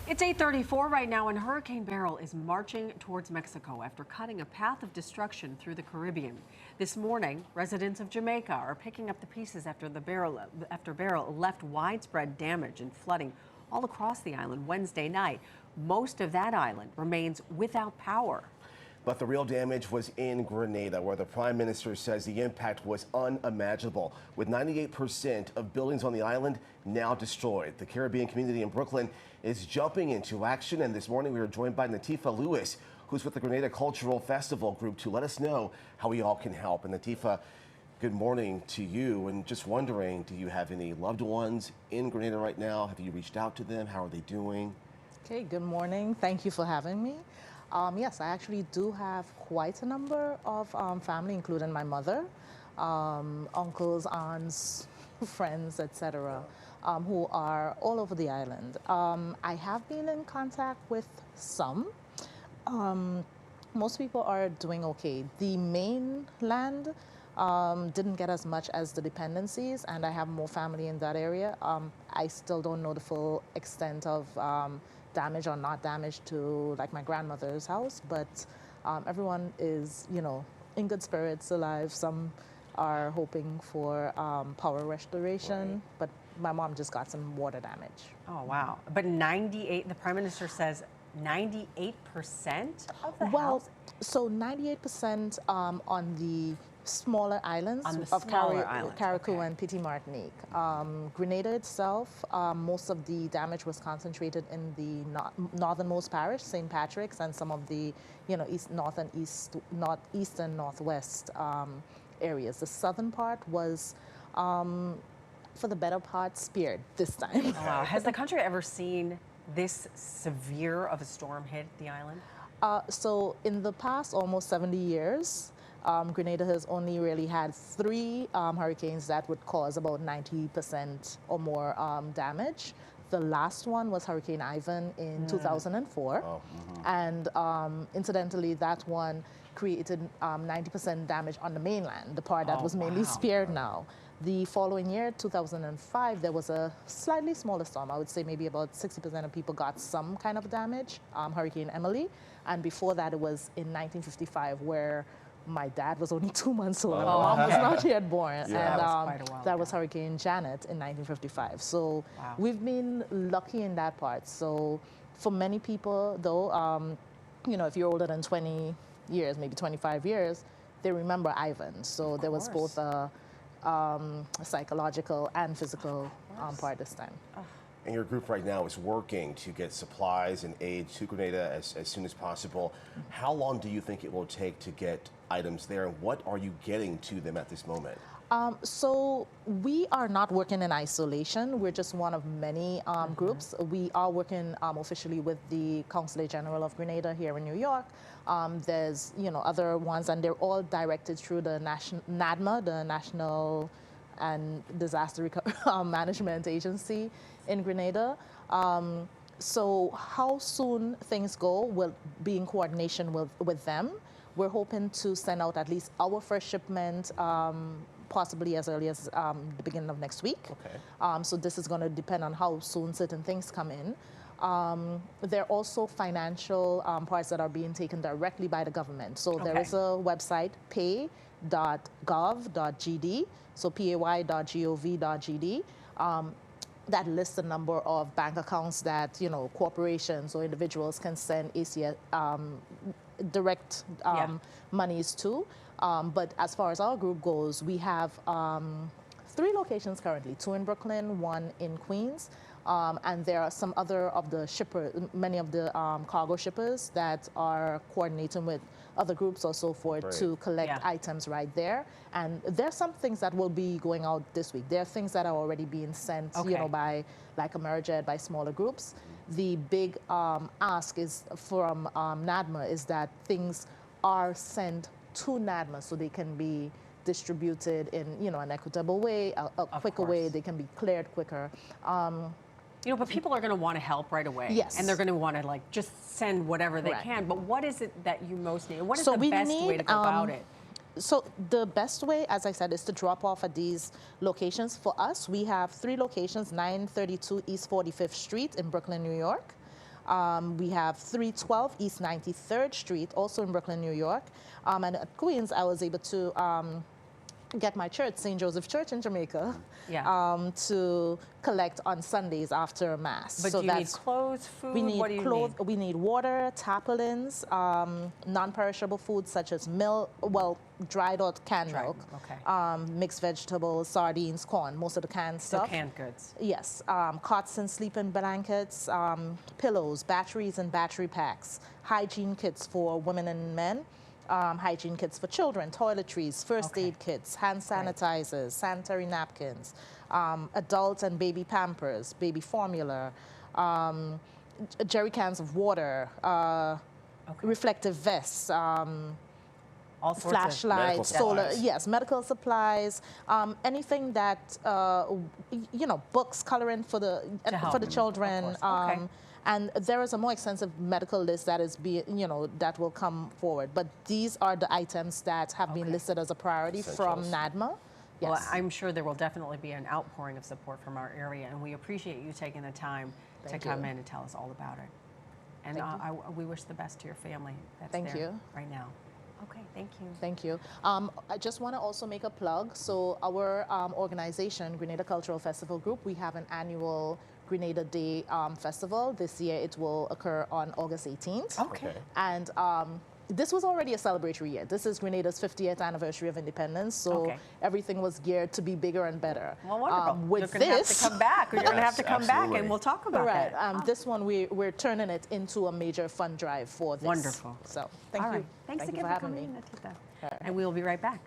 It's 8:34 right now, and Hurricane Beryl is marching towards Mexico after cutting a path of destruction through the Caribbean. This morning, residents of Jamaica are picking up the pieces after Beryl left widespread damage and flooding all across the island Wednesday night. Most of that island remains without power. But the real damage was in Grenada, where the Prime Minister says the impact was unimaginable, with 98% of buildings on the island now destroyed. The Caribbean community in Brooklyn is jumping into action, and this morning we were joined by Nathifa Lewis, who's with the Grenada Cultural Festival Group, to let us know how we all can help. And Nathifa, good morning to you, and just wondering, do you have any loved ones in Grenada right now? Have you reached out to them? How are they doing? Okay, good morning. Thank you for having me. Yes, I actually do have quite a number of family, including my mother, uncles, aunts, friends, etc., who are all over the island. I have been in contact with some. Most people are doing okay. The mainland didn't get as much as the dependencies, and I have more family in that area. I still don't know the full extent of damage or not damage to like my grandmother's house, but everyone is, in good spirits, alive. Some are hoping for power restoration, but my mom just got some water damage. Oh, wow. But the Prime Minister says 98% of the house? So 98% on the smaller islands of Carriacou and Petit Martinique. Grenada itself, most of the damage was concentrated in the northernmost parish, St. Patrick's, and some of the northeast and northwest areas. The southern part was, for the better part, spared this time. Wow. Has the country ever seen this severe of a storm hit the island? So in the past almost 70 years, Grenada has only really had 3 hurricanes that would cause about 90% or more damage. The last one was Hurricane Ivan in 2004. Oh, and incidentally, that one created 90% damage on the mainland, the part that was mainly spared now. The following year, 2005, there was a slightly smaller storm. I would say maybe about 60% of people got some kind of damage, Hurricane Emily. And before that, it was in 1955, where my dad was only 2 months old and my mom was not yet born. Yeah. And that was Hurricane Janet in 1955. So we've been lucky in that part. So for many people, though, if you're older than 20 years, maybe 25 years, they remember Ivan. So there was both a psychological and physical part this time. And your group right now is working to get supplies and aid to Grenada as soon as possible. How long do you think it will take to get items there, and what are you getting to them at this moment? So we are not working in isolation. We're just one of many groups. We are working officially with the Consulate General of Grenada here in New York. There's other ones, and they're all directed through the NADMA, the National and Disaster Management Agency in Grenada. So how soon things go will be in coordination with them. We're hoping to send out at least our first shipment possibly as early as the beginning of next week. Okay. So this is going to depend on how soon certain things come in. There are also financial parts that are being taken directly by the government. So there is a website, pay.gov.gd, so pay.gov.gd, that lists a number of bank accounts that, corporations or individuals can send ACS, direct monies to. But as far as our group goes, we have 3 locations currently, 2 in Brooklyn, 1 in Queens. And there are some other of the shippers, many of the cargo shippers that are coordinating with other groups or so forth to collect items right there. And there's some things that will be going out this week. There are things that are already being sent, by like Amerijet, by smaller groups. The big ask is from NADMA is that things are sent to NADMA so they can be distributed in an equitable way, a quicker way. They can be cleared quicker. But people are going to want to help right away. Yes. And they're going to want to just send whatever they can. But what is it that you most need? What is the best way to go about it? So the best way, as I said, is to drop off at these locations. For us, we have 3 locations, 932 East 45th Street in Brooklyn, New York. We have 312 East 93rd Street, also in Brooklyn, New York. And at Queens, I was able to get my church, St. Joseph Church in Jamaica, to collect on Sundays after Mass. But so do you need clothes, food? We need what do you clothes, need? we need water, tarpaulins, non-perishable foods such as milk, well, dried or canned milk, mixed vegetables, sardines, corn, most of the canned stuff. So canned goods. Yes, cots and sleeping blankets, pillows, batteries and battery packs, hygiene kits for women and men, hygiene kits for children, toiletries, first aid kits, hand sanitizers, sanitary napkins, adult and baby pampers, baby formula, jerry cans of water, reflective vests, all sorts flashlights, solar, medical supplies, anything that books, coloring for the children. And there is a more extensive medical list that is that will come forward. But these are the items that have been listed as a priority from NADMA. Yes. Well, I'm sure there will definitely be an outpouring of support from our area, and we appreciate you taking the time to come in and tell us all about it. And we wish the best to your family that's there right now. Okay, thank you. Thank you. I just want to also make a plug. So our organization, Grenada Cultural Festival Group, we have an annual Grenada Day Festival. This year it will occur on August 18th. Okay. And this was already a celebratory year. This is Grenada's 50th anniversary of independence, so everything was geared to be bigger and better. Well, wonderful. You're going to have to come back. You're going to have to come back, and we'll talk about that. This one, we're turning it into a major fund drive for this. Wonderful. So, thank you. Thanks Thank again you for coming having in, Nathifa. And we will be right back.